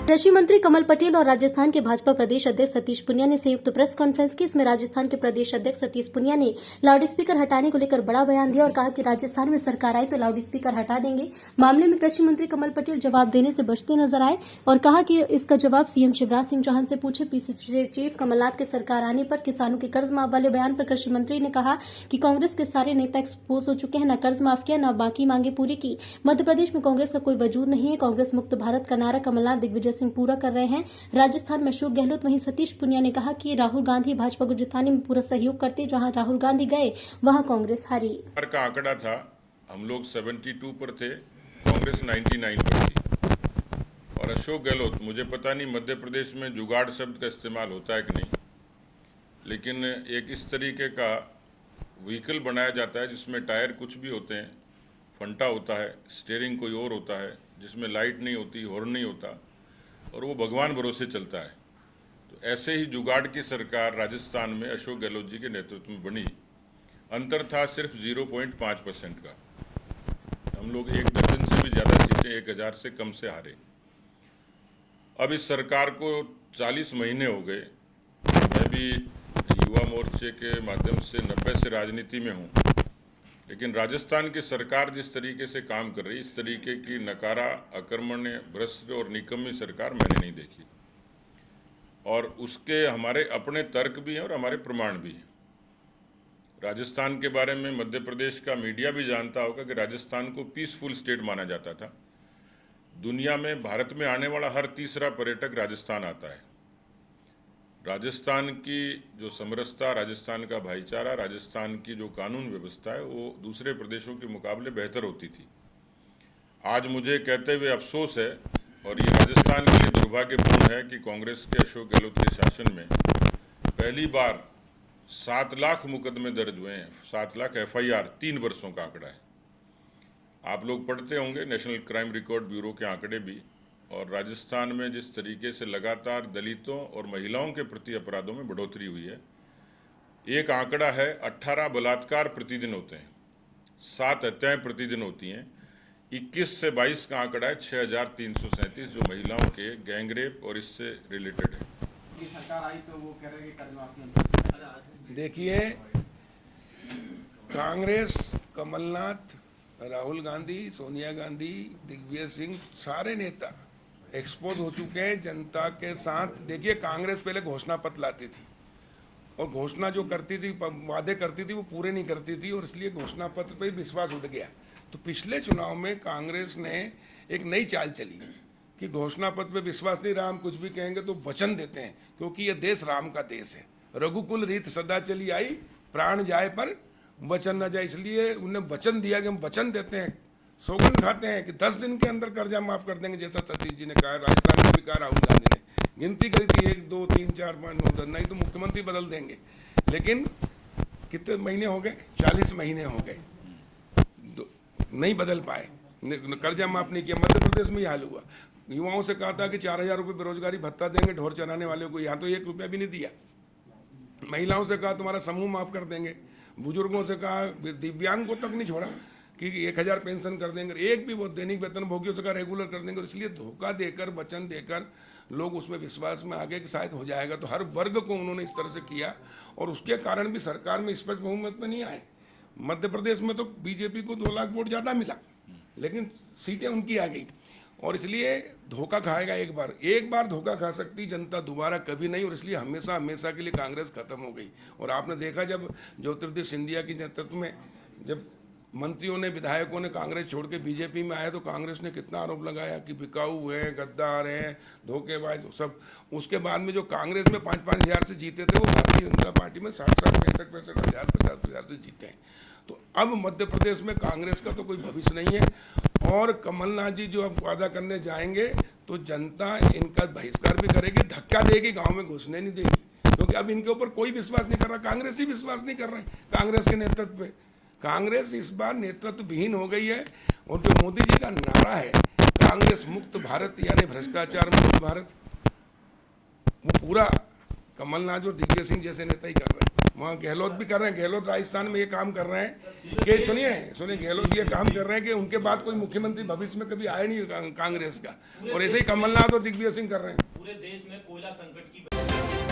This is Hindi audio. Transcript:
कृषि मंत्री कमल पटेल और राजस्थान के भाजपा प्रदेश अध्यक्ष सतीश पुनिया ने संयुक्त प्रेस कॉन्फ्रेंस की। इसमें राजस्थान के प्रदेश अध्यक्ष सतीश पुनिया ने लाउडस्पीकर हटाने को लेकर बड़ा बयान दिया और कहा कि राजस्थान में सरकार आई तो लाउडस्पीकर हटा देंगे। मामले में कृषि मंत्री कमल पटेल जवाब देने से बचते नजर आए और कहा कि इसका जवाब सीएम शिवराज सिंह चौहान से पूछे। पीसीसी चीफ कमलनाथ के सरकार आने पर किसानों के कर्ज माफ वाले बयान पर कृषि मंत्री ने कहा कि कांग्रेस के सारे नेता एक्सपोज हो चुके हैं, न कर्ज माफ किया न बाकी मांगे पूरी की। मध्य प्रदेश में कांग्रेस का कोई वजूद नहीं है। कांग्रेस मुक्त भारत का नारा कमलनाथ दिग्विजय सिंह पूरा कर रहे हैं। राजस्थान में अशोक गहलोत। वहीं सतीश पुनिया ने कहा कि राहुल गांधी भाजपा को जिताने में पूरा सहयोग करते, जहां राहुल गांधी गए वहां कांग्रेस हारी। का आंकड़ा था, हम लोग 72 पर थे, कांग्रेस 99 पर थी। और अशोक गहलोत, मुझे पता नहीं मध्य प्रदेश में जुगाड़ शब्द का इस्तेमाल होता है कि नहीं, लेकिन एक इस तरीके का व्हीकल बनाया जाता है जिसमें टायर कुछ भी होते हैं, फंटा होता है, स्टीयरिंग कोई और होता है, जिसमें लाइट नहीं होती, हॉर्न नहीं होता और वो भगवान भरोसे चलता है। तो ऐसे ही जुगाड़ की सरकार राजस्थान में अशोक गहलोत जी के नेतृत्व में बनी। अंतर था सिर्फ 0.5% का। हम लोग 1 दर्जन से भी ज़्यादा सीटें 1000 से कम से हारे। अब इस सरकार को 40 महीने हो गए। मैं भी युवा मोर्चे के माध्यम से 90 से राजनीति में हूँ, लेकिन राजस्थान की सरकार जिस तरीके से काम कर रही है, इस तरीके की नकारा, अकर्मण्य, भ्रष्ट और निकम्मी सरकार मैंने नहीं देखी। और उसके हमारे अपने तर्क भी हैं और हमारे प्रमाण भी हैं। राजस्थान के बारे में मध्य प्रदेश का मीडिया भी जानता होगा कि राजस्थान को पीसफुल स्टेट माना जाता था। दुनिया में, भारत में आने वाला हर तीसरा पर्यटक राजस्थान आता है। राजस्थान की जो समरसता, राजस्थान का भाईचारा, राजस्थान की जो कानून व्यवस्था है, वो दूसरे प्रदेशों के मुकाबले बेहतर होती थी। आज मुझे कहते हुए अफसोस है और ये राजस्थान के लिए दुर्भाग्यपूर्ण है कि कांग्रेस के अशोक गहलोत के शासन में पहली बार 7 लाख मुकदमे दर्ज हुए हैं। 7 लाख FIR 3 वर्षों का आंकड़ा है। आप लोग पढ़ते होंगे नेशनल क्राइम रिकॉर्ड ब्यूरो के आंकड़े भी। और राजस्थान में जिस तरीके से लगातार दलितों और महिलाओं के प्रति अपराधों में बढ़ोतरी हुई है, एक आंकड़ा है 18 बलात्कार प्रतिदिन होते हैं, 7 हत्याएं प्रतिदिन होती हैं। 21 से 22 का आंकड़ा है 6337 जो महिलाओं के गैंगरेप और इससे रिलेटेड है। सरकार आई तो वो कह रहे हैं कि कर्ज माफी। देखिए, कांग्रेस, कमलनाथ, राहुल गांधी, सोनिया गांधी, दिग्विजय सिंह, सारे नेता एक्सपोज हो चुके हैं जनता के साथ। देखिए, कांग्रेस पहले घोषणा पत्र लाती थी और घोषणा जो करती थी, वादे करती थी, वो पूरे नहीं करती थी और इसलिए घोषणा पत्र पर विश्वास उठ गया। तो पिछले चुनाव में कांग्रेस ने एक नई चाल चली कि घोषणा पत्र पे विश्वास नहीं रहा, हम कुछ भी कहेंगे तो वचन देते हैं, क्योंकि ये देश राम का देश है। रघुकुल रीत सदा चली आई, प्राण जाए पर वचन न जाए। इसलिए उन्हें वचन दिया कि हम वचन देते हैं, सौगंध खाते हैं कि 10 दिन के अंदर कर्जा माफ कर देंगे, जैसा सतीश जी ने कहा। राजस्थान में भी कहा राहुल गांधी ने, गिनती करी थी 1 2 3 4 5 9 10, नहीं तो मुख्यमंत्री बदल देंगे। लेकिन कितने महीने हो गए? 40 महीने हो गए, नहीं बदल पाए, कर्जा माफ नहीं किया। मध्य प्रदेश में यह हाल हुआ। युवाओं से कहा था कि 4000 रुपये बेरोजगारी भत्ता देंगे ढोर चराने वाले को, यहाँ तो 1 रुपया भी नहीं दिया। महिलाओं से कहा तुम्हारा समूह माफ कर देंगे। बुजुर्गों से कहा, दिव्यांग को तक नहीं छोड़ा कि 1000 पेंशन कर देंगे। एक भी वो दैनिक वेतन भोगियों से कहा रेगुलर कर देंगे। इसलिए धोखा देकर, वचन देकर लोग उसमें विश्वास में आ गए कि शायद हो जाएगा। तो हर वर्ग को उन्होंने इस तरह से किया और उसके कारण भी सरकार में स्पष्ट बहुमत में नहीं आए। मध्य प्रदेश में तो बीजेपी को 2 लाख वोट ज़्यादा मिला, लेकिन सीटें उनकी आ गई। और इसलिए धोखा खाएगा एक बार धोखा खा सकती जनता, दोबारा कभी नहीं। और इसलिए हमेशा हमेशा के लिए कांग्रेस खत्म हो गई। और आपने देखा जब ज्योतिरादित्य सिंधिया के नेतृत्व में जब मंत्रियों ने, विधायकों ने कांग्रेस छोड़ के बीजेपी में आए तो कांग्रेस ने कितना आरोप लगाया कि बिकाऊ है, गद्दार है, धोखेबाज सब। उसके बाद में जो कांग्रेस में 5-5 हज़ार से जीते थे, वो भारतीय जनता पार्टी में 60-60, 65-65 हज़ार, 50-50 से जीते हैं। तो अब मध्य प्रदेश में कांग्रेस का तो कोई भविष्य नहीं है। और कमलनाथ जी जो अब वादा करने जाएंगे तो जनता इनका बहिष्कार भी करेगी, धक्का देगी, गांव में घुसने नहीं देगी, क्योंकि अब इनके ऊपर कोई विश्वास नहीं कर रहा। कांग्रेस ही विश्वास नहीं कर रहे कांग्रेस के नेतृत्व पे। कांग्रेस इस बार नेतृत्व विहीन हो गई है। और जो मोदी जी का नारा है कांग्रेस मुक्त भारत, यानी भ्रष्टाचार मुक्त भारत, वो पूरा कमलनाथ और दिग्विजय सिंह जैसे नेता ही कर रहे हैं। वहाँ गहलोत भी कर रहे हैं, गहलोत राजस्थान में ये काम कर रहे हैं कि सुनिए गहलोत ये काम कर रहे हैं कि उनके बाद कोई मुख्यमंत्री भविष्य में कभी आया नहीं कांग्रेस का, और ऐसे ही कमलनाथ और दिग्विजय सिंह कर रहे हैं। पूरे देश में कोयला संकट की